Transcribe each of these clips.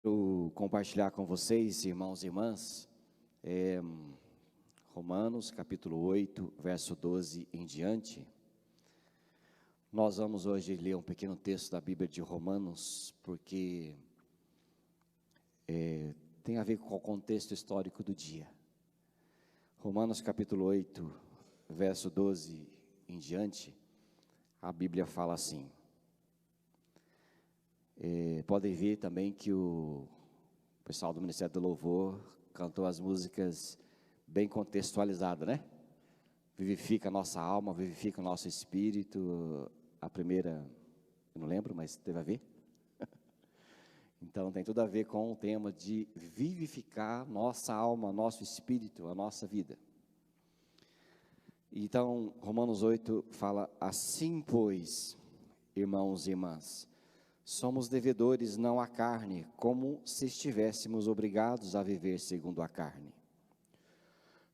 Quero compartilhar com vocês, irmãos e irmãs, Romanos capítulo 8, verso 12 em diante. Nós vamos hoje ler um pequeno texto da Bíblia de Romanos, porque tem a ver com o contexto histórico do dia. Romanos capítulo 8, verso 12 em diante, a Bíblia fala assim. Podem ver também que o pessoal do Ministério do Louvor cantou as músicas bem contextualizadas, né? Vivifica a nossa alma, vivifica o nosso espírito. A primeira, eu não lembro, mas teve a ver. Então tem tudo a ver com o tema de vivificar nossa alma, nosso espírito, a nossa vida. Então, Romanos 8 fala: assim, pois, irmãos e irmãs, somos devedores não à carne, como se estivéssemos obrigados a viver segundo a carne.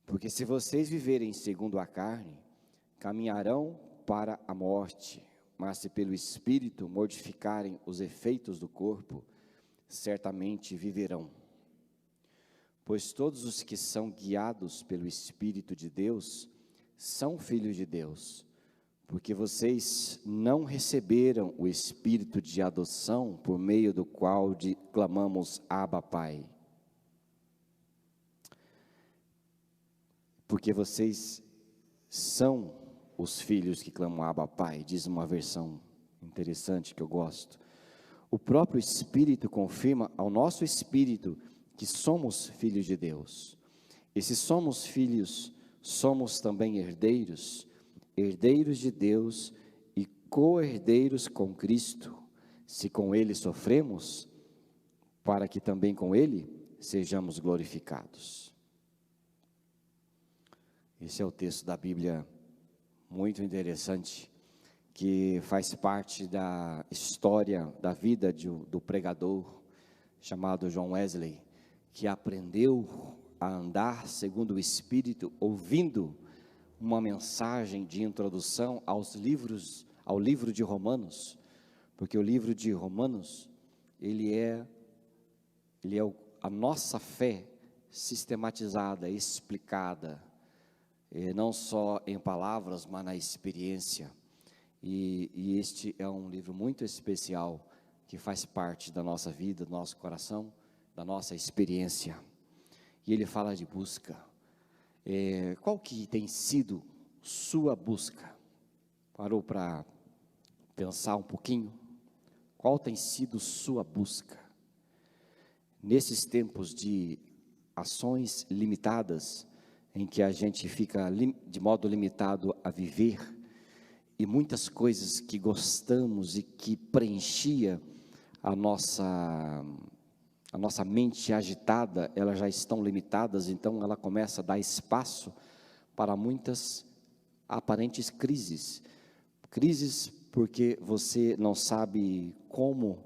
Porque se vocês viverem segundo a carne, caminharão para a morte, mas se pelo Espírito mortificarem os efeitos do corpo, certamente viverão. Pois todos os que são guiados pelo Espírito de Deus, são filhos de Deus. Porque vocês não receberam o Espírito de adoção, por meio do qual clamamos, Abba, Pai. Porque vocês são os filhos que clamam, Abba, Pai, diz uma versão interessante que eu gosto. O próprio Espírito confirma ao nosso espírito que somos filhos de Deus. E se somos filhos, somos também herdeiros, herdeiros de Deus e co-herdeiros com Cristo, se com Ele sofremos, para que também com Ele sejamos glorificados. Esse é o texto da Bíblia muito interessante, que faz parte da história da vida do pregador chamado John Wesley, que aprendeu a andar segundo o Espírito, ouvindo uma mensagem de introdução ao livro de Romanos, porque o livro de Romanos, ele é a nossa fé sistematizada, explicada, não só em palavras, mas na experiência, e este é um livro muito especial, que faz parte da nossa vida, do nosso coração, da nossa experiência, e ele fala de busca. Qual que tem sido sua busca? Parou para pensar um pouquinho? Qual tem sido sua busca? Nesses tempos de ações limitadas, em que a gente fica de modo limitado a viver, e muitas coisas que gostamos e que preenchia a nossa mente agitada, elas já estão limitadas, então ela começa a dar espaço para muitas aparentes crises. Crises porque você não sabe como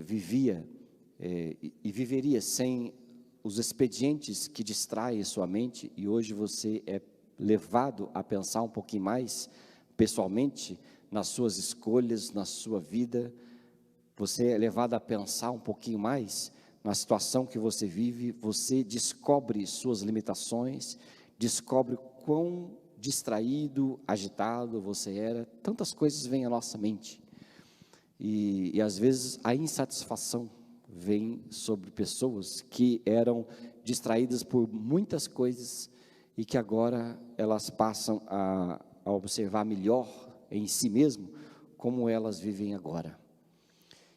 vivia e viveria sem os expedientes que distraem sua mente, e hoje você é levado a pensar um pouquinho mais pessoalmente nas suas escolhas, na sua vida. Você é levado a pensar um pouquinho mais na situação que você vive, você descobre suas limitações, descobre quão distraído, agitado você era. Tantas coisas vêm à nossa mente, e às vezes a insatisfação vem sobre pessoas que eram distraídas por muitas coisas, e que agora elas passam a observar melhor em si mesmo, como elas vivem agora.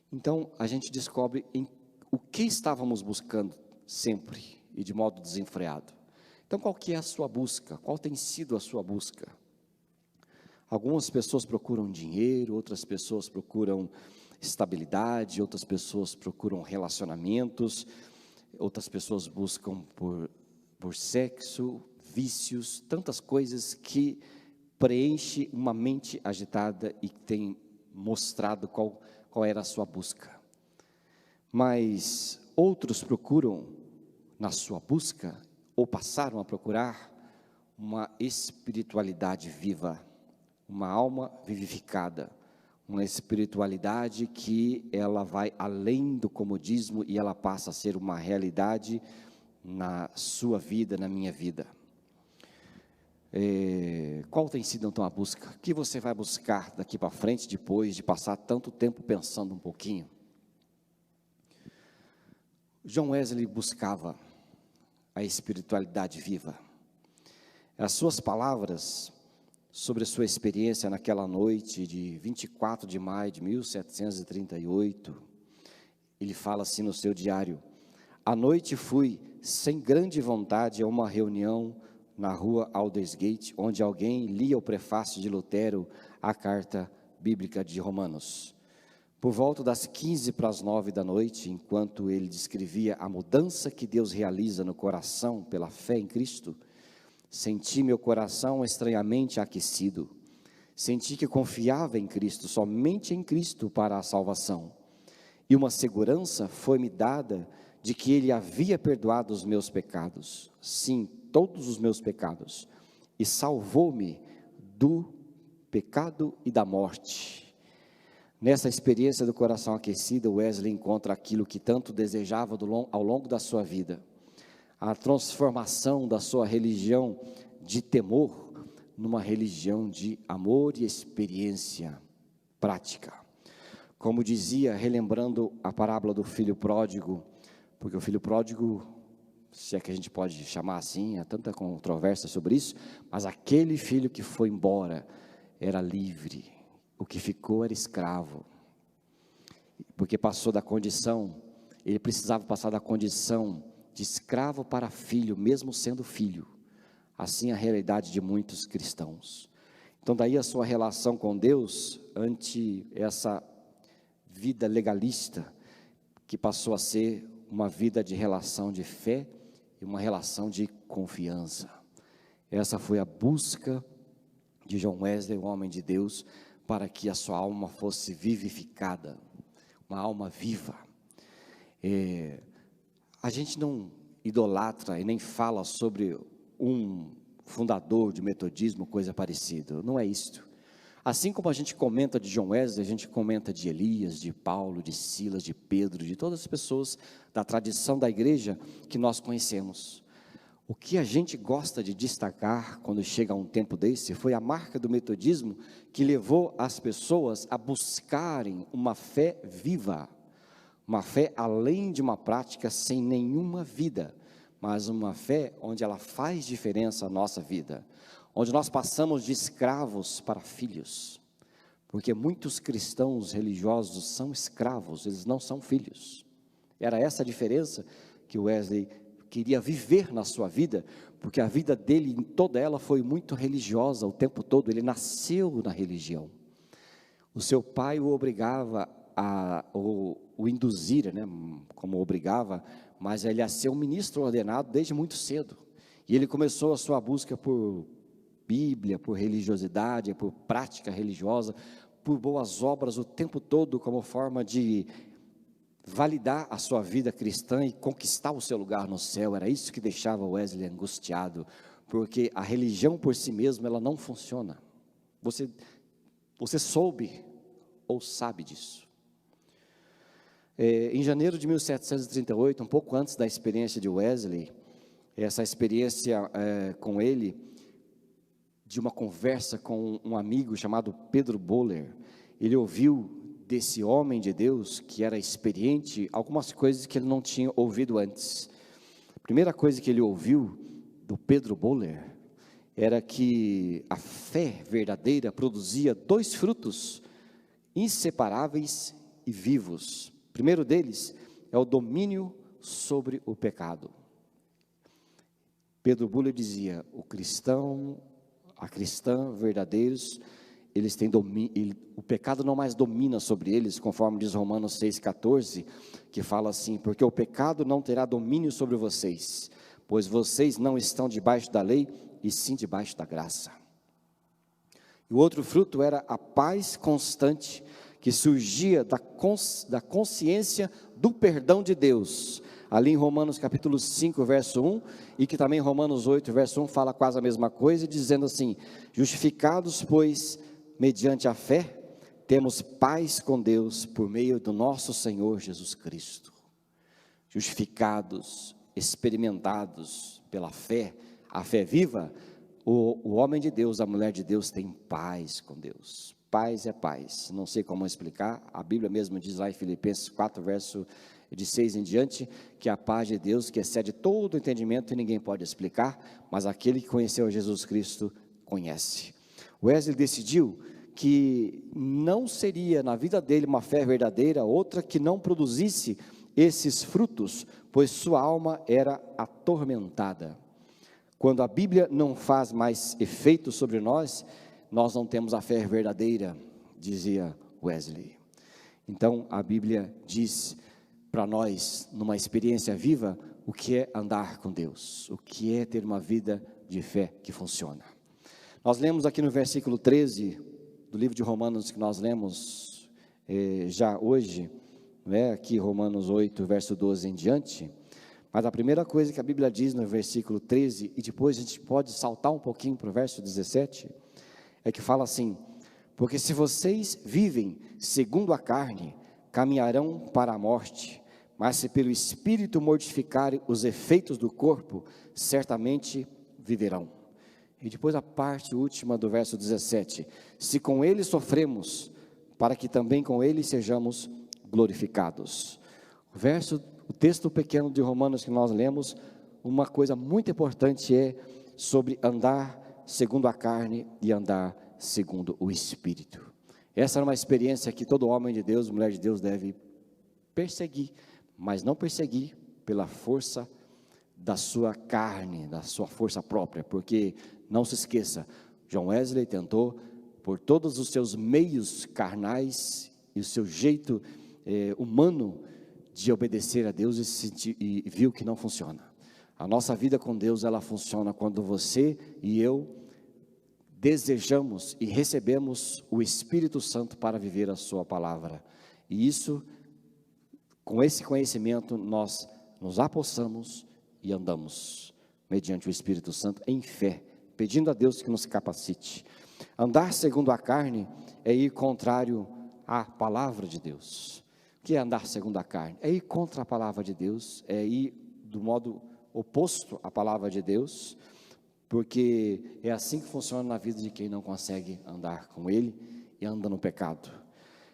Então, a gente descobre o que estávamos buscando sempre e de modo desenfreado. Então, qual que é a sua busca? Qual tem sido a sua busca? Algumas pessoas procuram dinheiro, outras pessoas procuram estabilidade, outras pessoas procuram relacionamentos, outras pessoas buscam por sexo, vícios, tantas coisas que preenche uma mente agitada e tem mostrado qual era a sua busca. Mas outros procuram, na sua busca, ou passaram a procurar, uma espiritualidade viva, uma alma vivificada, uma espiritualidade que ela vai além do comodismo e ela passa a ser uma realidade na sua vida, na minha vida. Qual tem sido então a busca? O que você vai buscar daqui para frente, depois de passar tanto tempo pensando um pouquinho? John Wesley buscava a espiritualidade viva. As suas palavras sobre a sua experiência naquela noite de 24 de maio de 1738, ele fala assim no seu diário: à noite fui, sem grande vontade, a uma reunião na rua Aldersgate, onde alguém lia o prefácio de Lutero à carta bíblica de Romanos. Por volta das 8:45 da noite, enquanto ele descrevia a mudança que Deus realiza no coração pela fé em Cristo, senti meu coração estranhamente aquecido. Senti que confiava em Cristo, somente em Cristo para a salvação. E uma segurança foi-me dada de que Ele havia perdoado os meus pecados, sim, todos os meus pecados, e salvou-me do pecado e da morte. Nessa experiência do coração aquecido, Wesley encontra aquilo que tanto desejava ao longo da sua vida: a transformação da sua religião de temor numa religião de amor e experiência prática. Como dizia, relembrando a parábola do filho pródigo, porque o filho pródigo, se é que a gente pode chamar assim, há tanta controvérsia sobre isso, mas aquele filho que foi embora era livre, o que ficou era escravo, porque passou da condição, ele precisava passar da condição de escravo para filho, mesmo sendo filho. Assim a realidade de muitos cristãos. Então daí a sua relação com Deus, ante essa vida legalista, que passou a ser uma vida de relação de fé e uma relação de confiança. Essa foi a busca de John Wesley, o homem de Deus, para que a sua alma fosse vivificada, uma alma viva. A gente não idolatra e nem fala sobre um fundador de metodismo, coisa parecida, não é isto. Assim como a gente comenta de John Wesley, a gente comenta de Elias, de Paulo, de Silas, de Pedro, de todas as pessoas da tradição da igreja que nós conhecemos. O que a gente gosta de destacar quando chega a um tempo desse foi a marca do metodismo que levou as pessoas a buscarem uma fé viva, uma fé além de uma prática sem nenhuma vida, mas uma fé onde ela faz diferença na nossa vida, onde nós passamos de escravos para filhos, porque muitos cristãos religiosos são escravos, eles não são filhos. Era essa a diferença que Wesley queria viver na sua vida, porque a vida dele, em toda ela, foi muito religiosa o tempo todo. Ele nasceu na religião. O seu pai o obrigava o induzir, né, como obrigava, mas ele a ser um ministro ordenado desde muito cedo. E ele começou a sua busca por Bíblia, por religiosidade, por prática religiosa, por boas obras o tempo todo, como forma de validar a sua vida cristã e conquistar o seu lugar no céu. Era isso que deixava Wesley angustiado, porque a religião por si mesma, ela não funciona. Você soube ou sabe disso? Em janeiro de 1738, um pouco antes da experiência de Wesley, essa experiência com ele, de uma conversa com um amigo chamado Pedro Böhler, ele ouviu desse homem de Deus, que era experiente, algumas coisas que ele não tinha ouvido antes. A primeira coisa que ele ouviu do Pedro Böhler era que a fé verdadeira produzia dois frutos inseparáveis e vivos. O primeiro deles é o domínio sobre o pecado. Pedro Böhler dizia: o cristão, a cristã verdadeiros, eles têm domínio, o pecado não mais domina sobre eles, conforme diz Romanos 6,14, que fala assim: porque o pecado não terá domínio sobre vocês, pois vocês não estão debaixo da lei, e sim debaixo da graça. E o outro fruto era a paz constante, que surgia da consciência do perdão de Deus, ali em Romanos capítulo 5, verso 1, e que também Romanos 8, verso 1, fala quase a mesma coisa, dizendo assim: justificados, pois, mediante a fé, temos paz com Deus por meio do nosso Senhor Jesus Cristo. Justificados, experimentados pela fé, a fé viva, o homem de Deus, a mulher de Deus tem paz com Deus. Paz é paz, não sei como explicar, a Bíblia mesmo diz lá em Filipenses 4, verso de 6 em diante, que a paz de Deus, que excede todo o entendimento, e ninguém pode explicar, mas aquele que conheceu Jesus Cristo, conhece. Wesley decidiu que não seria na vida dele uma fé verdadeira, outra que não produzisse esses frutos, pois sua alma era atormentada. Quando a Bíblia não faz mais efeito sobre nós, nós não temos a fé verdadeira, dizia Wesley. Então a Bíblia diz para nós, numa experiência viva, o que é andar com Deus, o que é ter uma vida de fé que funciona. Nós lemos aqui no versículo 13 do livro de Romanos, que nós lemos já hoje, aqui Romanos 8, verso 12 em diante, mas a primeira coisa que a Bíblia diz no versículo 13, e depois a gente pode saltar um pouquinho para o verso 17, é que fala assim: porque se vocês vivem segundo a carne, caminharão para a morte, mas se pelo Espírito mortificarem os efeitos do corpo, certamente viverão. E depois a parte última do verso 17, se com ele sofremos, para que também com ele sejamos glorificados. O texto pequeno de Romanos que nós lemos, uma coisa muito importante é sobre andar segundo a carne e andar segundo o Espírito. Essa é uma experiência que todo homem de Deus, mulher de Deus deve perseguir, mas não perseguir pela força da sua carne, da sua força própria, porque não se esqueça, John Wesley tentou por todos os seus meios carnais e o seu jeito humano de obedecer a Deus e viu que não funciona. A nossa vida com Deus, ela funciona quando você e eu desejamos e recebemos o Espírito Santo para viver a sua palavra. E isso, com esse conhecimento, nós nos apossamos e andamos mediante o Espírito Santo em fé, pedindo a Deus que nos capacite. Andar segundo a carne é ir contrário à palavra de Deus. O que é andar segundo a carne? É ir contra a palavra de Deus, é ir do modo oposto à palavra de Deus, porque é assim que funciona na vida de quem não consegue andar com Ele e anda no pecado.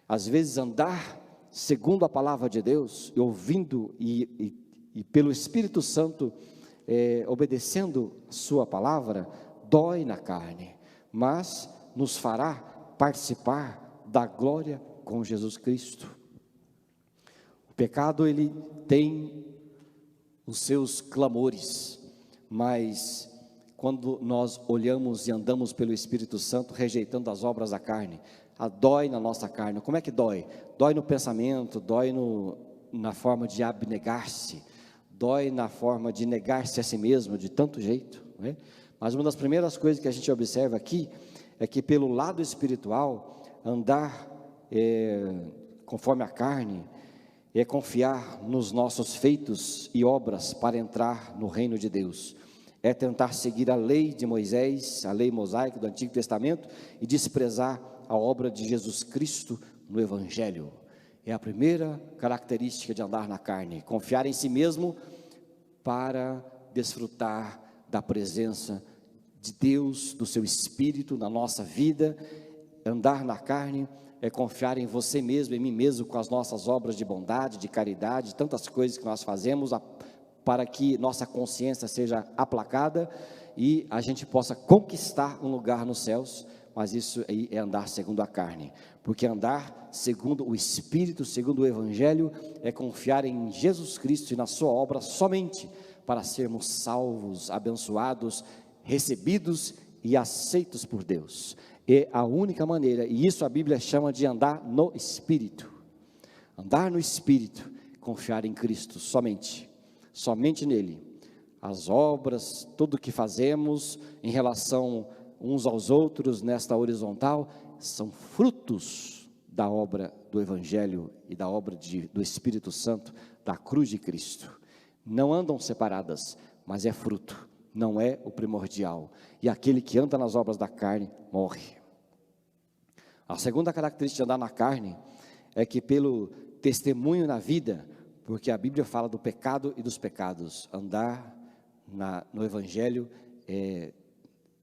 Às vezes andar segundo a palavra de Deus, e ouvindo e pelo Espírito Santo, obedecendo sua palavra, dói na carne, mas nos fará participar da glória com Jesus Cristo. O pecado, ele tem os seus clamores, mas quando nós olhamos e andamos pelo Espírito Santo, rejeitando as obras da carne, dói na nossa carne. Como é que dói? Dói no pensamento, dói na forma de abnegar-se, dói na forma de negar-se a si mesmo, de tanto jeito, né? Mas uma das primeiras coisas que a gente observa aqui, é que pelo lado espiritual, andar conforme a carne, é confiar nos nossos feitos e obras para entrar no reino de Deus. É tentar seguir a lei de Moisés, a lei mosaica do Antigo Testamento, e desprezar a obra de Jesus Cristo no Evangelho. É a primeira característica de andar na carne, confiar em si mesmo para desfrutar da presença de Deus, do seu Espírito na nossa vida. Andar na carne é confiar em você mesmo, em mim mesmo, com as nossas obras de bondade, de caridade, tantas coisas que nós fazemos para que nossa consciência seja aplacada e a gente possa conquistar um lugar nos céus. Mas isso aí é andar segundo a carne, porque andar segundo o Espírito, segundo o Evangelho, é confiar em Jesus Cristo e na sua obra somente para sermos salvos, abençoados, recebidos e aceitos por Deus. É a única maneira, e isso a Bíblia chama de andar no Espírito. Andar no Espírito, confiar em Cristo somente nele. As obras, tudo que fazemos em relação uns aos outros nesta horizontal, são frutos da obra do Evangelho e da obra do Espírito Santo, da cruz de Cristo. Não andam separadas, mas é fruto, não é o primordial. E aquele que anda nas obras da carne, morre. A segunda característica de andar na carne é que pelo testemunho na vida, porque a Bíblia fala do pecado e dos pecados, andar no Evangelho é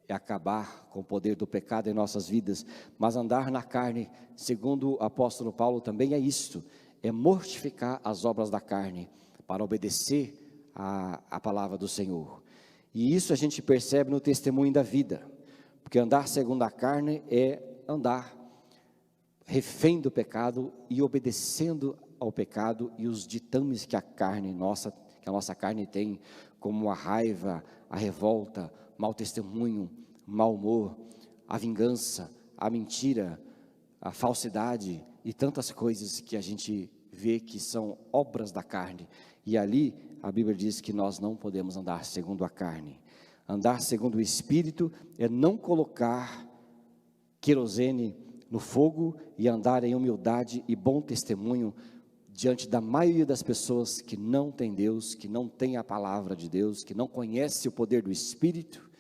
acabar com o poder do pecado em nossas vidas, mas andar na carne, segundo o apóstolo Paulo, também é isto, é mortificar as obras da carne, para obedecer a palavra do Senhor. E isso a gente percebe no testemunho da vida, porque andar segundo a carne é andar refém do pecado e obedecendo ao pecado e os ditames que a nossa carne tem, como a raiva, a revolta, mau testemunho, mau humor, a vingança, a mentira, a falsidade e tantas coisas que a gente vê que são obras da carne. E ali a Bíblia diz que nós não podemos andar segundo a carne. Andar segundo o Espírito é não colocar querosene no fogo e andar em humildade e bom testemunho diante da maioria das pessoas que não tem Deus, que não tem a palavra de Deus, que não conhece o poder do Espírito.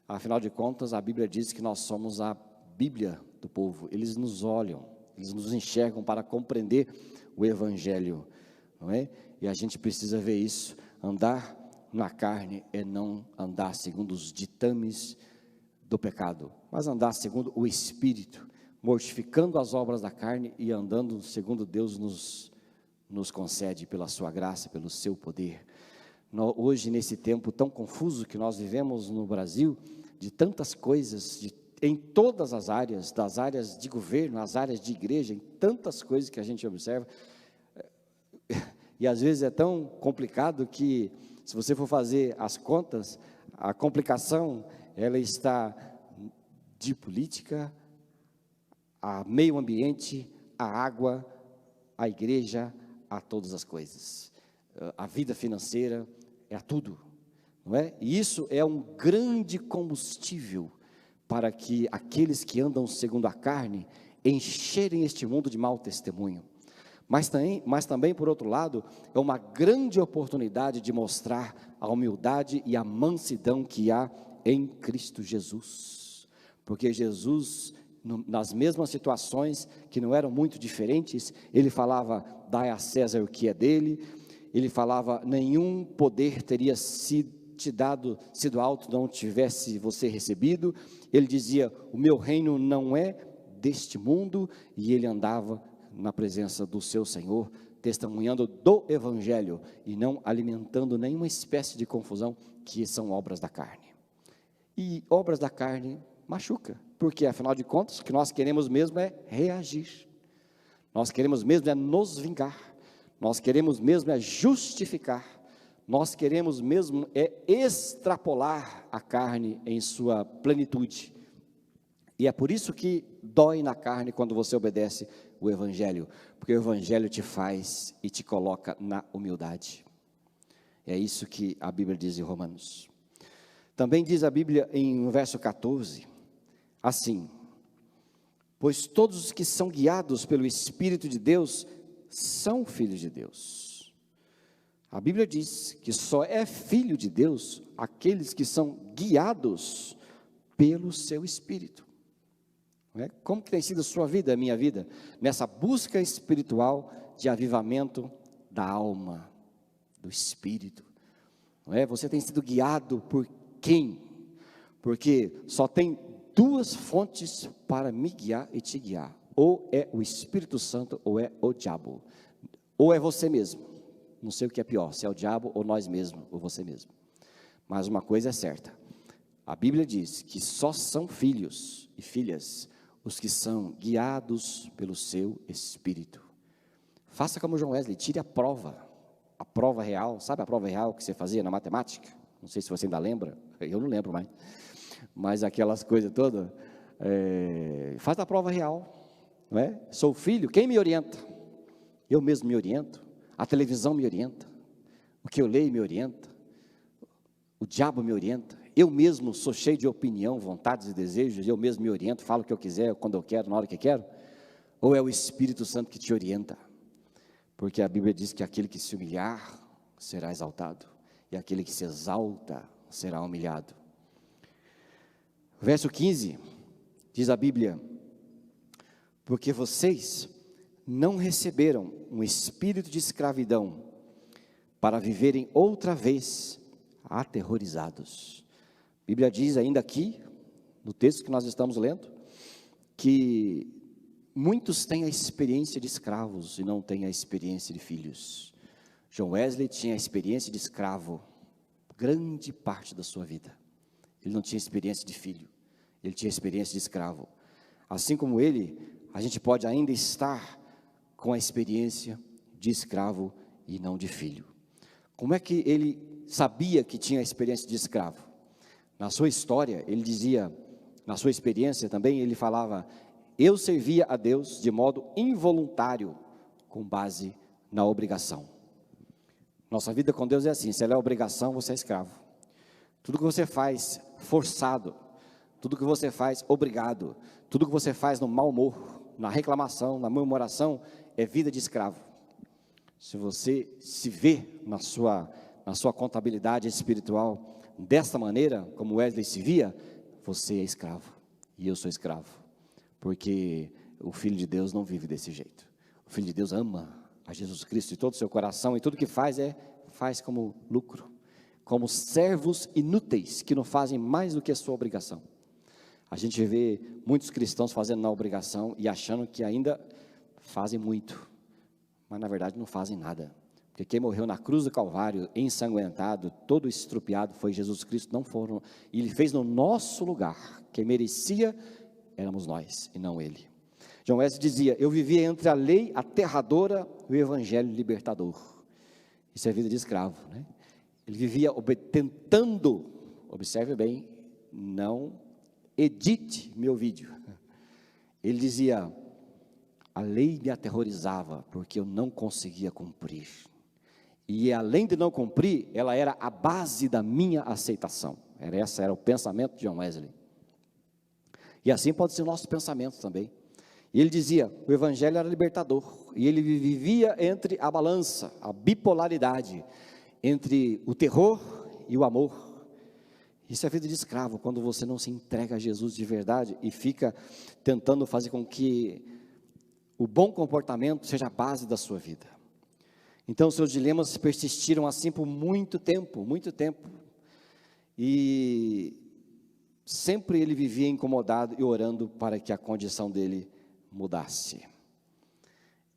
Afinal de contas, a Bíblia diz que nós somos a Bíblia do povo. Eles nos olham, eles nos enxergam para compreender o Evangelho, não é? E a gente precisa ver isso. Andar na carne é não andar segundo os ditames do pecado, mas andar segundo o Espírito, mortificando as obras da carne e andando segundo Deus nos concede pela sua graça, pelo seu poder. Hoje, nesse tempo tão confuso que nós vivemos no Brasil, de tantas coisas, em todas as áreas, das áreas de governo, as áreas de igreja, em tantas coisas que a gente observa, e às vezes é tão complicado que, se você for fazer as contas, a complicação, ela está de política, a meio ambiente, a água, a igreja, a todas as coisas, a vida financeira, é a tudo, não é? E isso é um grande combustível para que aqueles que andam segundo a carne encherem este mundo de mau testemunho. Mas também, por outro lado, é uma grande oportunidade de mostrar a humildade e a mansidão que há em Cristo Jesus, porque Jesus, nas mesmas situações que não eram muito diferentes, ele falava: dai a César o que é dele. Ele falava: nenhum poder teria sido alto não tivesse você recebido. Ele dizia: o meu reino não é deste mundo. E ele andava na presença do seu Senhor, testemunhando do Evangelho e não alimentando nenhuma espécie de confusão, que são obras da carne. E obras da carne machuca, porque afinal de contas, o que nós queremos mesmo é reagir, nós queremos mesmo é nos vingar, nós queremos mesmo é justificar, nós queremos mesmo é extrapolar a carne em sua plenitude. E é por isso que dói na carne quando você obedece o Evangelho, porque o Evangelho te faz e te coloca na humildade. É isso que a Bíblia diz em Romanos. Também diz a Bíblia em verso 14, assim: pois todos os que são guiados pelo Espírito de Deus são filhos de Deus. A Bíblia diz que só é filho de Deus aqueles que são guiados pelo seu Espírito. Não é? Como que tem sido a sua vida, a minha vida, nessa busca espiritual de avivamento da alma, do Espírito? Não é? Você tem sido guiado por quem? Porque só tem duas fontes para me guiar e te guiar: ou é o Espírito Santo ou é o diabo, ou é você mesmo. Não sei o que é pior, se é o diabo ou nós mesmos, ou você mesmo. Mas uma coisa é certa, a Bíblia diz que só são filhos e filhas os que são guiados pelo seu Espírito. Faça como John Wesley, tire a prova real. Sabe a prova real que você fazia na matemática? Não sei se você ainda lembra, eu não lembro mais, mas aquelas coisas todas, faz a prova real, não é? Sou filho, quem me orienta? Eu mesmo me oriento, a televisão me orienta, o que eu leio me orienta, o diabo me orienta, eu mesmo sou cheio de opinião, vontades e desejos, eu mesmo me oriento, falo o que eu quiser, quando eu quero, na hora que quero? Ou é o Espírito Santo que te orienta? Porque a Bíblia diz que aquele que se humilhar será exaltado, e aquele que se exalta será humilhado. Verso 15, diz a Bíblia: porque vocês não receberam um espírito de escravidão para viverem outra vez aterrorizados. A Bíblia diz ainda aqui, no texto que nós estamos lendo, que muitos têm a experiência de escravos e não têm a experiência de filhos. John Wesley tinha a experiência de escravo, grande parte da sua vida. Ele não tinha experiência de filho, ele tinha experiência de escravo. Assim como ele, a gente pode ainda estar com a experiência de escravo e não de filho. Como é que ele sabia que tinha a experiência de escravo? Na sua história, ele dizia, na sua experiência também, ele falava: eu servia a Deus de modo involuntário, com base na obrigação. Nossa vida com Deus é assim: se ela é obrigação, você é escravo. Tudo que você faz forçado, tudo que você faz obrigado, tudo que você faz no mau humor, na reclamação, na murmuração, é vida de escravo. Se você se vê na sua contabilidade espiritual desta maneira, como Wesley se via, você é escravo, e eu sou escravo, porque o Filho de Deus não vive desse jeito. O Filho de Deus ama a Jesus Cristo de todo o seu coração, e tudo que faz como lucro, como servos inúteis, que não fazem mais do que a sua obrigação. A gente vê muitos cristãos fazendo na obrigação e achando que ainda fazem muito, mas na verdade não fazem nada, porque quem morreu na cruz do Calvário, ensanguentado, todo estrupiado, foi Jesus Cristo, não foram, e Ele fez no nosso lugar. Quem merecia éramos nós e não Ele. John Wesley dizia: eu vivia entre a lei aterradora e o evangelho libertador. Isso é vida de escravo, né? Ele vivia tentando, observe bem, não edite meu vídeo. Ele dizia: a lei me aterrorizava, porque eu não conseguia cumprir. E além de não cumprir, ela era a base da minha aceitação. Esse era o pensamento de John Wesley. E assim pode ser o nosso pensamento também. E ele dizia: o evangelho era libertador, e ele vivia entre a balança, a bipolaridade, entre o terror e o amor. Isso é vida de escravo, quando você não se entrega a Jesus de verdade, e fica tentando fazer com que o bom comportamento seja a base da sua vida. Então seus dilemas persistiram assim por muito tempo, e sempre ele vivia incomodado e orando para que a condição dele mudasse.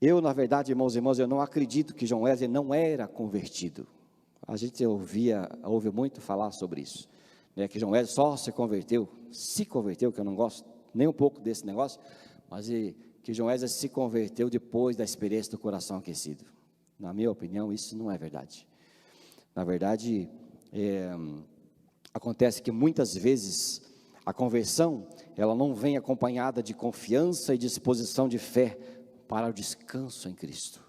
Eu, na verdade, irmãos e irmãs, eu não acredito que John Wesley não era convertido. A gente ouve muito falar sobre isso, né, que John Wesley só se converteu, que eu não gosto nem um pouco desse negócio, mas que John Wesley se converteu depois da experiência do coração aquecido. Na minha opinião, isso não é verdade. Na verdade, acontece que muitas vezes a conversão, ela não vem acompanhada de confiança e disposição de fé para o descanso em Cristo.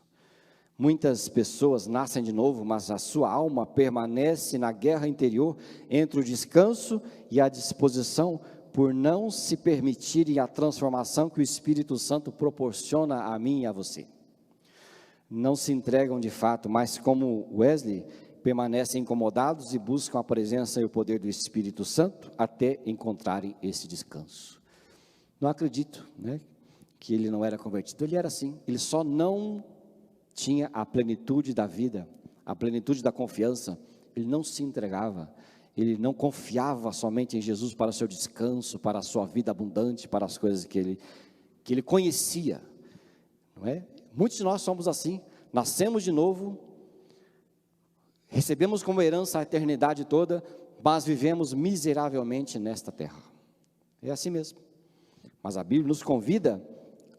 Muitas pessoas nascem de novo, mas a sua alma permanece na guerra interior entre o descanso e a disposição, por não se permitirem a transformação que o Espírito Santo proporciona a mim e a você. Não se entregam de fato, mas como Wesley, permanecem incomodados e buscam a presença e o poder do Espírito Santo até encontrarem esse descanso. Não acredito, né, que ele não era convertido. Ele era assim, ele só não tinha a plenitude da vida, a plenitude da confiança. Ele não se entregava, ele não confiava somente em Jesus para o seu descanso, para a sua vida abundante, para as coisas que ele conhecia, não é? Muitos de nós somos assim, nascemos de novo, recebemos como herança a eternidade toda, mas vivemos miseravelmente nesta terra. É assim mesmo. Mas a Bíblia nos convida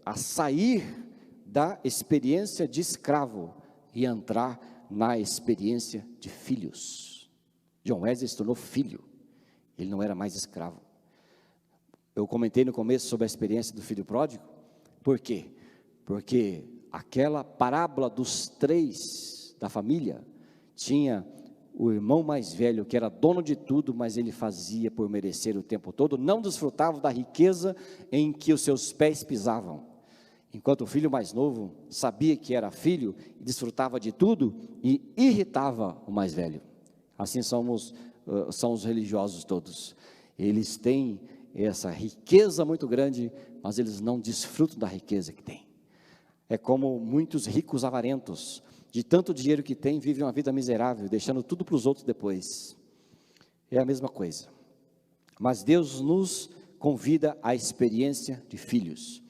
a sair da experiência de escravo e entrar na experiência de filhos. John Wesley se tornou filho, ele não era mais escravo. Eu comentei no começo sobre a experiência do filho pródigo. Por quê? Porque aquela parábola dos 3 da família, tinha o irmão mais velho que era dono de tudo, mas ele fazia por merecer o tempo todo, não desfrutava da riqueza em que os seus pés pisavam, enquanto o filho mais novo sabia que era filho, desfrutava de tudo e irritava o mais velho. Assim são os religiosos todos. Eles têm essa riqueza muito grande, mas eles não desfrutam da riqueza que têm. É como muitos ricos avarentos, de tanto dinheiro que têm, vivem uma vida miserável, deixando tudo para os outros depois. É a mesma coisa. Mas Deus nos convida à experiência de filhos.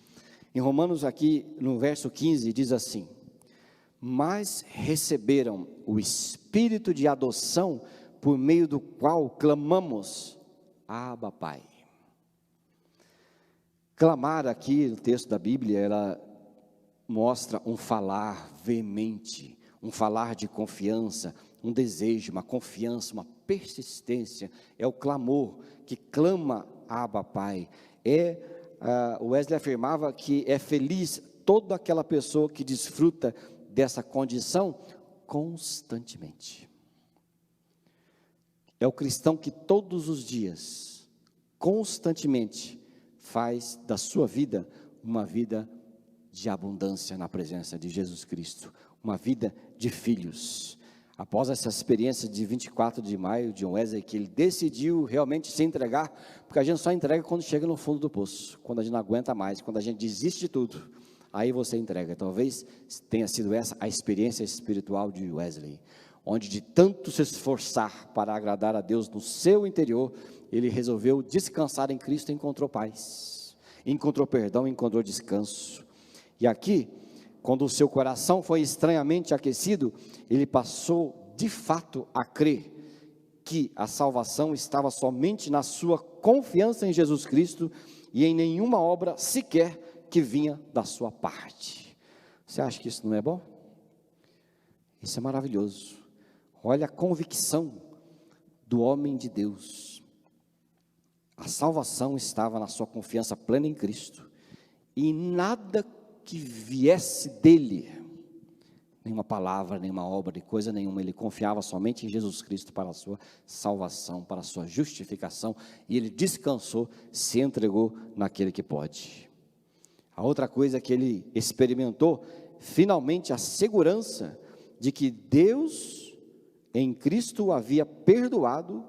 Em Romanos aqui, no verso 15, diz assim: mas receberam o Espírito de adoção, por meio do qual clamamos, Abba, Pai. Clamar aqui, no texto da Bíblia, ela mostra um falar veemente, um falar de confiança, um desejo, uma confiança, uma persistência. É o clamor que clama Abba, Pai. Wesley afirmava que é feliz toda aquela pessoa que desfruta dessa condição constantemente. É o cristão que todos os dias, constantemente, faz da sua vida uma vida de abundância na presença de Jesus Cristo, uma vida de filhos. Após essa experiência de 24 de maio, de Wesley, que ele decidiu realmente se entregar, porque a gente só entrega quando chega no fundo do poço, quando a gente não aguenta mais, quando a gente desiste de tudo, aí você entrega. Talvez tenha sido essa a experiência espiritual de Wesley, onde de tanto se esforçar para agradar a Deus no seu interior, ele resolveu descansar em Cristo e encontrou paz, encontrou perdão, encontrou descanso. E aqui, quando o seu coração foi estranhamente aquecido, ele passou de fato a crer que a salvação estava somente na sua confiança em Jesus Cristo e em nenhuma obra sequer que vinha da sua parte. Você acha que isso não é bom? Isso é maravilhoso. Olha a convicção do homem de Deus. A salvação estava na sua confiança plena em Cristo, e nada que viesse dele, nenhuma palavra, nenhuma obra, de coisa nenhuma, ele confiava somente em Jesus Cristo para a sua salvação, para a sua justificação, e ele descansou, se entregou naquele que pode. A outra coisa que ele experimentou, finalmente, a segurança de que Deus em Cristo o havia perdoado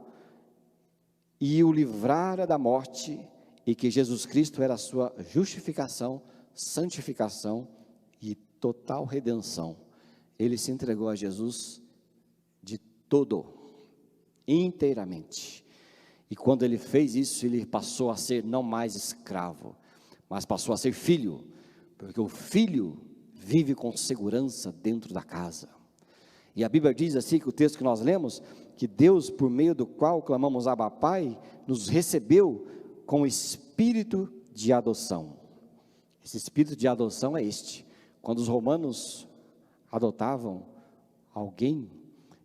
e o livrara da morte, e que Jesus Cristo era a sua justificação, santificação e total redenção. Ele se entregou a Jesus de todo, inteiramente. E quando ele fez isso, ele passou a ser não mais escravo, mas passou a ser filho, porque o filho vive com segurança dentro da casa. E a Bíblia diz assim, que o texto que nós lemos, que Deus, por meio do qual clamamos Abba, Pai, nos recebeu com o espírito de adoção. Esse espírito de adoção é este: quando os romanos adotavam alguém,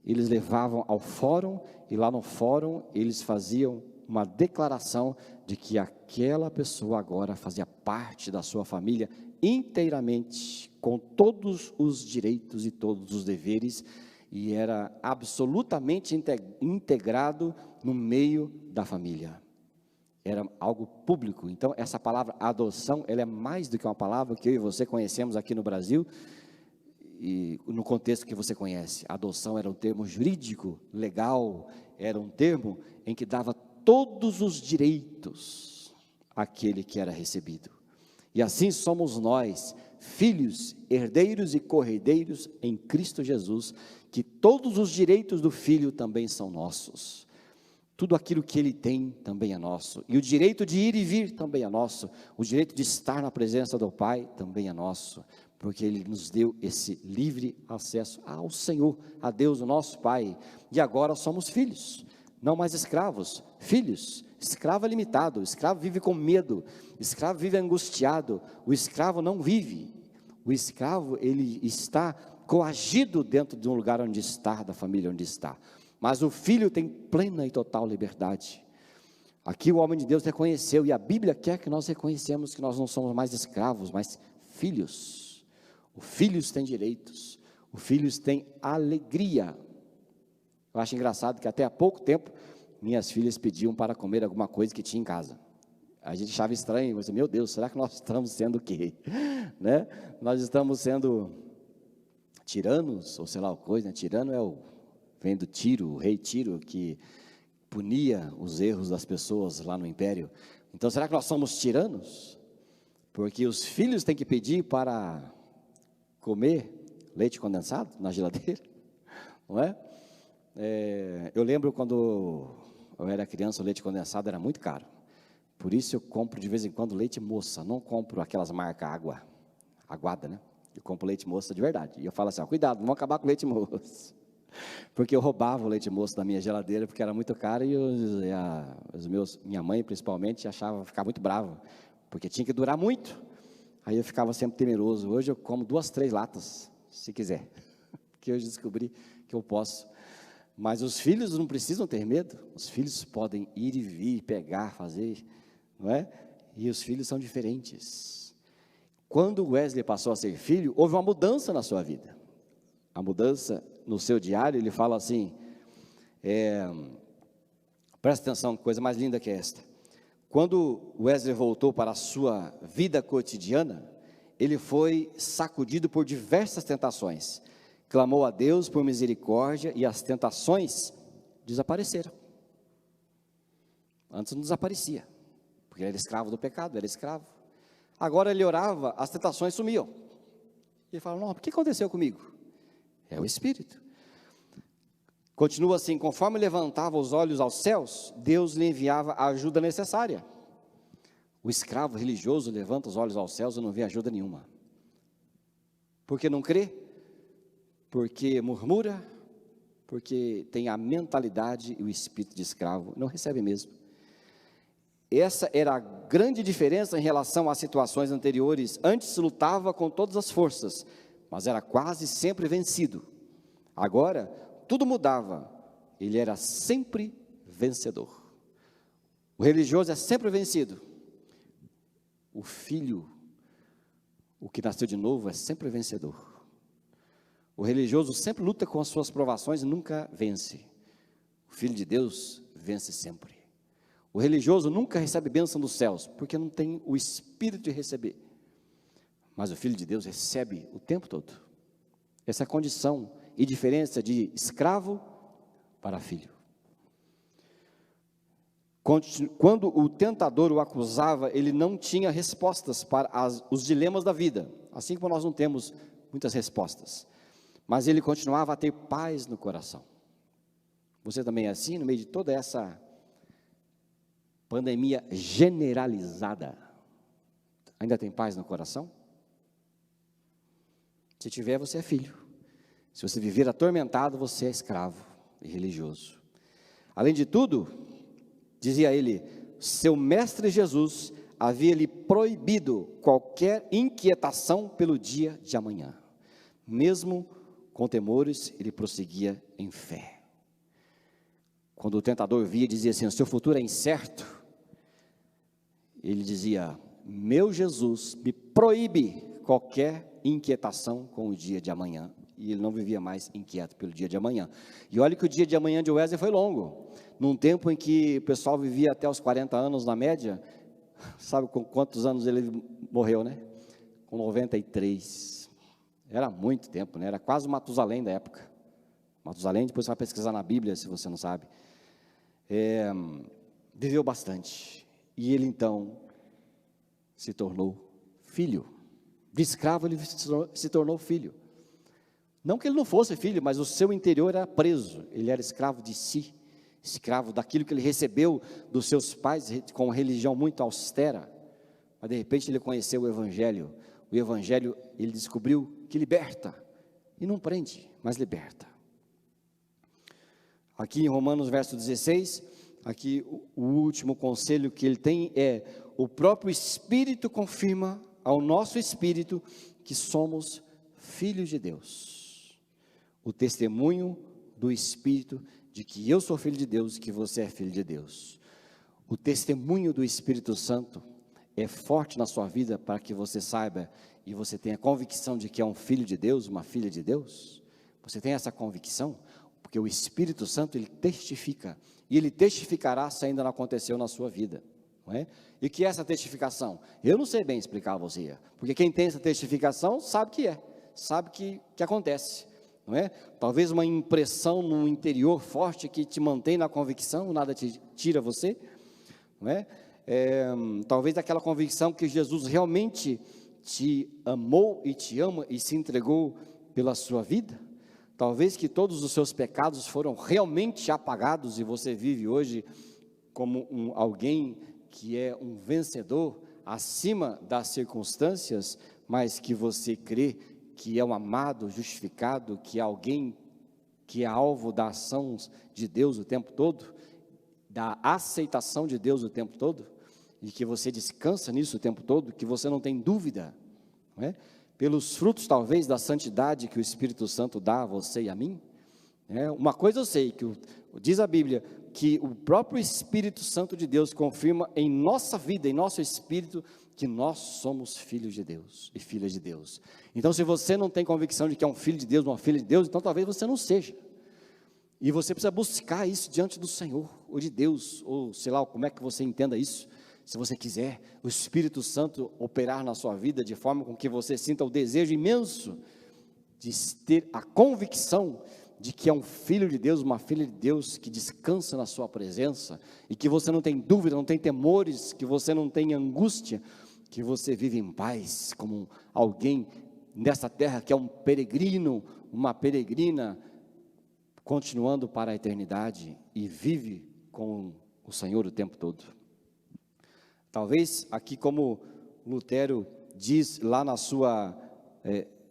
eles levavam ao fórum, e lá no fórum eles faziam uma declaração de que aquela pessoa agora fazia parte da sua família inteiramente, com todos os direitos e todos os deveres, e era absolutamente integrado no meio da família. Era algo público. Então essa palavra adoção, ela é mais do que uma palavra que eu e você conhecemos aqui no Brasil, e no contexto que você conhece. Adoção era um termo jurídico, legal, era um termo em que dava todos os direitos àquele que era recebido. E assim somos nós, filhos, herdeiros e co-herdeiros em Cristo Jesus, que todos os direitos do filho também são nossos. Tudo aquilo que ele tem também é nosso, e o direito de ir e vir também é nosso, o direito de estar na presença do Pai também é nosso, porque ele nos deu esse livre acesso ao Senhor, a Deus, o nosso Pai, e agora somos filhos, não mais escravos, filhos. Escravo é limitado, o escravo vive com medo, o escravo vive angustiado, o escravo não vive, o escravo ele está coagido dentro de um lugar onde está, da família onde está. Mas o filho tem plena e total liberdade. Aqui o homem de Deus reconheceu, e a Bíblia quer que nós reconhecemos que nós não somos mais escravos, mas filhos. Os filhos têm direitos, os filhos têm alegria. Eu acho engraçado que até há pouco tempo, minhas filhas pediam para comer alguma coisa que tinha em casa. A gente achava estranho, mas meu Deus, será que nós estamos sendo o quê? Né? Nós estamos sendo tiranos, ou sei lá, coisa, né? Tirano vem do Tiro, o rei Tiro, que punia os erros das pessoas lá no Império. Então, será que nós somos tiranos? Porque os filhos têm que pedir para comer leite condensado na geladeira, não é? Eu lembro quando eu era criança, o leite condensado era muito caro. Por isso eu compro de vez em quando leite moça, não compro aquelas marcas aguada, né? Eu compro leite moça de verdade. E eu falo assim, cuidado, não vão acabar com o leite moça. Porque eu roubava o leite moço da minha geladeira, porque era muito caro, e minha mãe principalmente ficava muito brava, porque tinha que durar muito. Aí eu ficava sempre temeroso. Hoje eu como 2, 3 latas, se quiser, porque hoje descobri que eu posso. Mas os filhos não precisam ter medo, os filhos podem ir e vir, pegar, fazer, não é? E os filhos são diferentes. Quando Wesley passou a ser filho, houve uma mudança na sua vida. A mudança no seu diário, ele fala assim, presta atenção, coisa mais linda que esta. Quando Wesley voltou para a sua vida cotidiana, ele foi sacudido por diversas tentações. Clamou a Deus por misericórdia e as tentações desapareceram. Antes não desaparecia, porque ele era escravo do pecado, era escravo. Agora ele orava, as tentações sumiam. Ele fala, não, o que aconteceu comigo? É o Espírito. Continua assim, conforme levantava os olhos aos céus, Deus lhe enviava a ajuda necessária. O escravo religioso levanta os olhos aos céus e não vê ajuda nenhuma. Porque não crê? Porque murmura? Porque tem a mentalidade e o espírito de escravo, não recebe mesmo. Essa era a grande diferença em relação às situações anteriores. Antes lutava com todas as forças, mas era quase sempre vencido. Agora, tudo mudava, ele era sempre vencedor. O religioso é sempre vencido. O filho, o que nasceu de novo, é sempre vencedor. O religioso sempre luta com as suas provações e nunca vence. O filho de Deus vence sempre. O religioso nunca recebe bênção dos céus, porque não tem o espírito de receber. Mas o filho de Deus recebe o tempo todo. Essa é a condição e diferença de escravo para filho. Quando o tentador o acusava, ele não tinha respostas para os dilemas da vida, assim como nós não temos muitas respostas, mas ele continuava a ter paz no coração. Você também é assim, no meio de toda essa pandemia generalizada, ainda tem paz no coração? Se tiver, você é filho. Se você viver atormentado, você é escravo e religioso. Além de tudo, dizia ele, seu mestre Jesus havia lhe proibido qualquer inquietação pelo dia de amanhã. Mesmo com temores, ele prosseguia em fé. Quando o tentador via e dizia assim, o seu futuro é incerto, ele dizia, meu Jesus me proíbe qualquer inquietação com o dia de amanhã. E ele não vivia mais inquieto pelo dia de amanhã. E olha que o dia de amanhã de Wesley foi longo. Num tempo em que o pessoal vivia até os 40 anos na média, sabe com quantos anos ele morreu, né? Com 93. Era muito tempo, né? Era quase o Matusalém da época. Matusalém, depois você vai pesquisar na Bíblia, se você não sabe. Viveu bastante. E ele então se tornou filho. De escravo ele se tornou filho. Não que ele não fosse filho, mas o seu interior era preso. Ele era escravo de si, escravo daquilo que ele recebeu dos seus pais, com uma religião muito austera. Mas de repente ele conheceu o Evangelho. O Evangelho, ele descobriu que liberta. E não prende, mas liberta. Aqui em Romanos verso 16, aqui o último conselho que ele tem é, o próprio Espírito confirma ao nosso espírito que somos filhos de Deus. O testemunho do Espírito de que eu sou filho de Deus e que você é filho de Deus. O testemunho do Espírito Santo é forte na sua vida para que você saiba e você tenha convicção de que é um filho de Deus, uma filha de Deus. Você tem essa convicção? Porque o Espírito Santo, ele testifica, e ele testificará se ainda não aconteceu na sua vida, não é? E que é essa testificação? Eu não sei bem explicar a você, porque quem tem essa testificação sabe que sabe que acontece, não é? Talvez uma impressão no interior forte que te mantém na convicção, nada te tira você, não é? talvez aquela convicção que Jesus realmente te amou e te ama e se entregou pela sua vida. Talvez que todos os seus pecados foram realmente apagados e você vive hoje como alguém que é um vencedor acima das circunstâncias, mas que você crê que é um amado, justificado, que é alguém que é alvo da ação de Deus o tempo todo, da aceitação de Deus o tempo todo, e que você descansa nisso o tempo todo, que você não tem dúvida, não é? Pelos frutos talvez da santidade que o Espírito Santo dá a você e a mim. Uma coisa eu sei, que diz a Bíblia, que o próprio Espírito Santo de Deus confirma em nossa vida, em nosso espírito, que nós somos filhos de Deus e filhas de Deus. Então, se você não tem convicção de que é um filho de Deus, uma filha de Deus, então talvez você não seja. E você precisa buscar isso diante do Senhor, ou de Deus, ou sei lá, como é que você entenda isso. Se você quiser, o Espírito Santo operar na sua vida, de forma com que você sinta o desejo imenso, de ter a convicção de que é um filho de Deus, uma filha de Deus, que descansa na sua presença, e que você não tem dúvida, não tem temores, que você não tem angústia, que você vive em paz, como alguém nessa terra que é um peregrino, uma peregrina, continuando para a eternidade, e vive com o Senhor o tempo todo. Talvez aqui, como Lutero diz lá na sua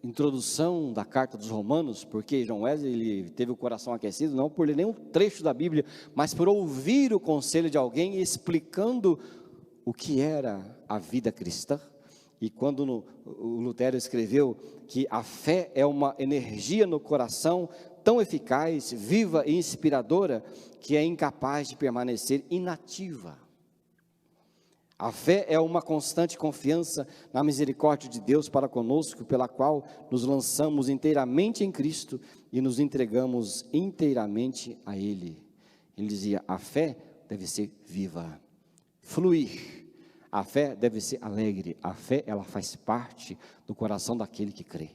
introdução da carta dos Romanos, porque John Wesley ele teve o coração aquecido, não por ler nenhum trecho da Bíblia, mas por ouvir o conselho de alguém explicando o que era a vida cristã. E quando o Lutero escreveu que a fé é uma energia no coração tão eficaz, viva e inspiradora, que é incapaz de permanecer inativa. A fé é uma constante confiança na misericórdia de Deus para conosco, pela qual nos lançamos inteiramente em Cristo e nos entregamos inteiramente a Ele. Ele dizia, a fé deve ser viva, fluir, a fé deve ser alegre, a fé ela faz parte do coração daquele que crê.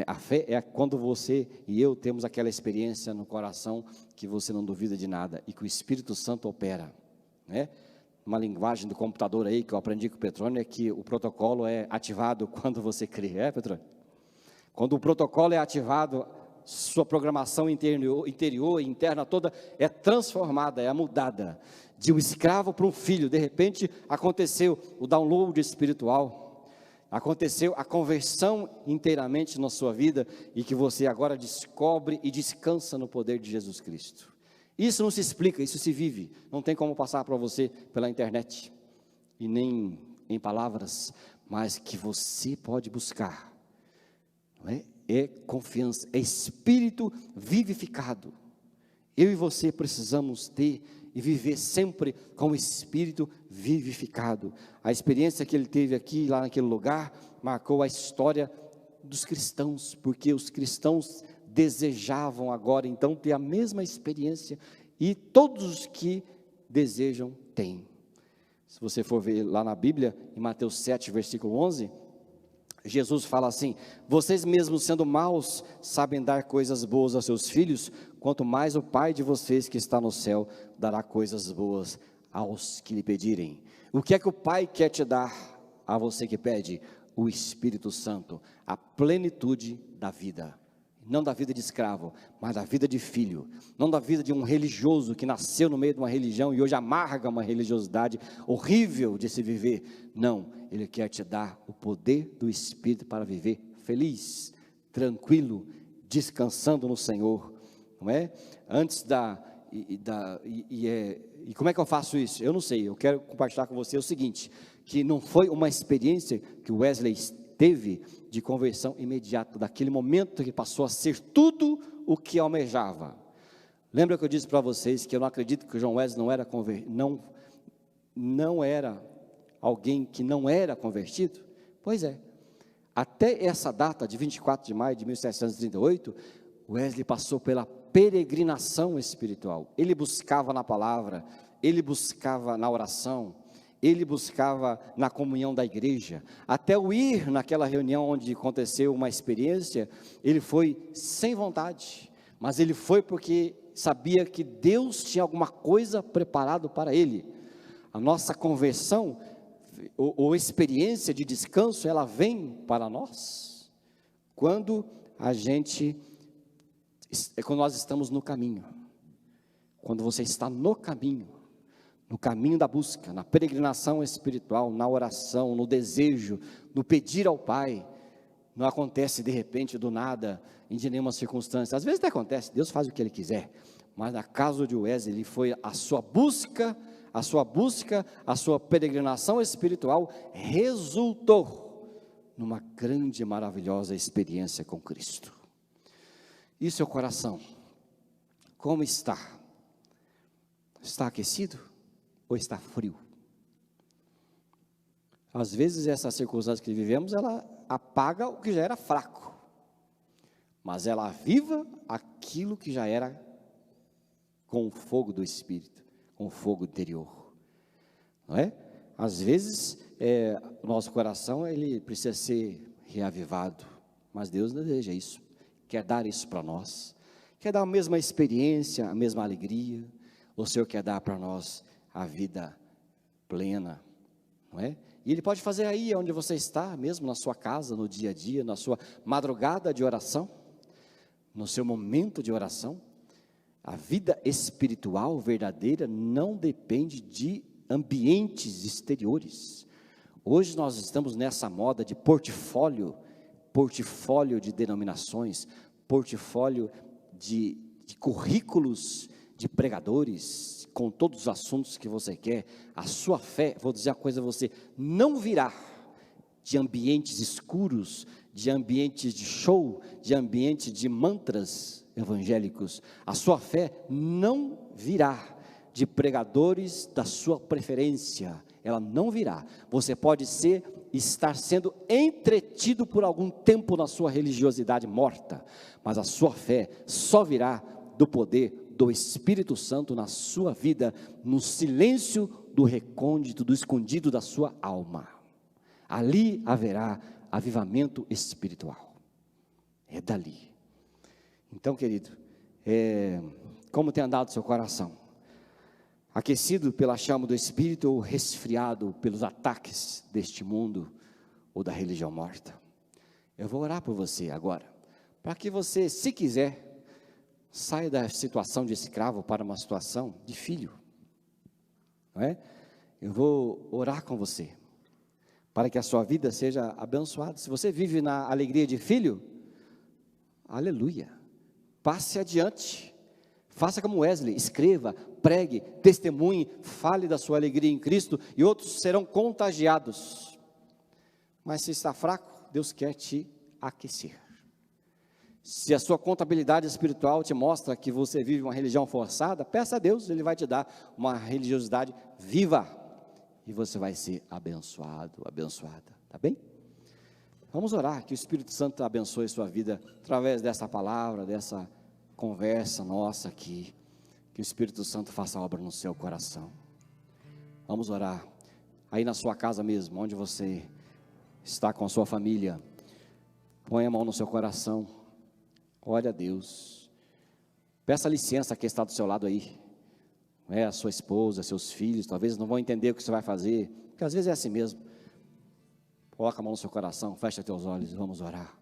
A fé é quando você e eu temos aquela experiência no coração que você não duvida de nada e que o Espírito Santo opera, né? Uma linguagem do computador aí que eu aprendi com o Petrônio é que o protocolo é ativado quando você crê, Petrônio? Quando o protocolo é ativado, sua programação interior, interna toda é transformada, é mudada, de um escravo para um filho. De repente aconteceu o download espiritual, aconteceu a conversão inteiramente na sua vida, e que você agora descobre e descansa no poder de Jesus Cristo. Isso não se explica, isso se vive, não tem como passar para você pela internet, e nem em palavras, mas que você pode buscar, não é? É confiança, é espírito vivificado. Eu e você precisamos ter e viver sempre com o espírito vivificado. A experiência que ele teve aqui, lá naquele lugar, marcou a história dos cristãos, porque os cristãos desejavam agora então ter a mesma experiência, e todos os que desejam têm. Se você for ver lá na Bíblia, em Mateus 7, versículo 11, Jesus fala assim, vocês mesmos sendo maus, sabem dar coisas boas aos seus filhos, quanto mais o Pai de vocês que está no céu, dará coisas boas aos que lhe pedirem. O que é que o Pai quer te dar a você que pede? O Espírito Santo, a plenitude da vida. Não da vida de escravo, mas da vida de filho. Não da vida de um religioso que nasceu no meio de uma religião e hoje amarga uma religiosidade horrível de se viver. Não, Ele quer te dar o poder do Espírito para viver feliz, tranquilo, descansando no Senhor, não é? Antes e como é que eu faço isso? Eu não sei, eu quero compartilhar com você o seguinte, que não foi uma experiência que o Wesley teve de conversão imediata, daquele momento que passou a ser tudo o que almejava. Lembra que eu disse para vocês que eu não acredito que o John Wesley não era alguém que não era convertido? Pois é, até essa data de 24 de maio de 1738, Wesley passou pela peregrinação espiritual. Ele buscava na palavra, ele buscava na oração, ele buscava na comunhão da igreja. Até o ir naquela reunião onde aconteceu uma experiência, ele foi sem vontade, mas ele foi porque sabia que Deus tinha alguma coisa preparado para ele. A nossa conversão ou experiência de descanso, ela vem para nós quando nós estamos no caminho. Quando você está no caminho da busca, na peregrinação espiritual, na oração, no desejo, no pedir ao Pai. Não acontece de repente, do nada, em de nenhuma circunstância. Às vezes até acontece, Deus faz o que Ele quiser. Mas na casa de Wesley foi a sua busca, a sua peregrinação espiritual resultou numa grande e maravilhosa experiência com Cristo. E seu coração, como está? Está aquecido ou está frio? Às vezes essa circunstância que vivemos, ela apaga o que já era fraco, mas ela aviva aquilo que já era com o fogo do Espírito, com o fogo interior, não é? Às vezes, o nosso coração, ele precisa ser reavivado, mas Deus deseja isso, quer dar isso para nós, quer dar a mesma experiência, a mesma alegria. O Senhor quer dar para nós a vida plena, não é? E Ele pode fazer aí onde você está, mesmo na sua casa, no dia a dia, na sua madrugada de oração, no seu momento de oração. A vida espiritual verdadeira não depende de ambientes exteriores. Hoje nós estamos nessa moda de portfólio de denominações, portfólio de currículos de pregadores, com todos os assuntos que você quer. A sua fé, vou dizer uma coisa a você, não virá de ambientes escuros, de ambientes de show, de ambientes de mantras evangélicos. A sua fé não virá de pregadores da sua preferência, ela não virá. Você pode estar sendo entretido por algum tempo na sua religiosidade morta, mas a sua fé só virá do poder do Espírito Santo na sua vida, no silêncio do recôndito, do escondido da sua alma. Ali haverá avivamento espiritual, é dali. Então, querido, como tem andado o seu coração? Aquecido pela chama do Espírito ou resfriado pelos ataques deste mundo ou da religião morta? Eu vou orar por você agora, para que você, se quiser, saia da situação de escravo para uma situação de filho, não é? Eu vou orar com você, para que a sua vida seja abençoada. Se você vive na alegria de filho, aleluia, passe adiante, faça como Wesley, escreva, pregue, testemunhe, fale da sua alegria em Cristo, e outros serão contagiados. Mas se está fraco, Deus quer te aquecer. Se a sua contabilidade espiritual te mostra que você vive uma religião forçada, peça a Deus, Ele vai te dar uma religiosidade viva, e você vai ser abençoado, abençoada, tá bem? Vamos orar, que o Espírito Santo abençoe sua vida, através dessa palavra, dessa conversa nossa aqui, que o Espírito Santo faça obra no seu coração. Vamos orar, aí na sua casa mesmo, onde você está com a sua família, põe a mão no seu coração, ore a Deus, peça licença a quem está do seu lado aí, a sua esposa, seus filhos, talvez não vão entender o que você vai fazer, porque às vezes é assim mesmo. Coloca a mão no seu coração, fecha teus olhos e vamos orar.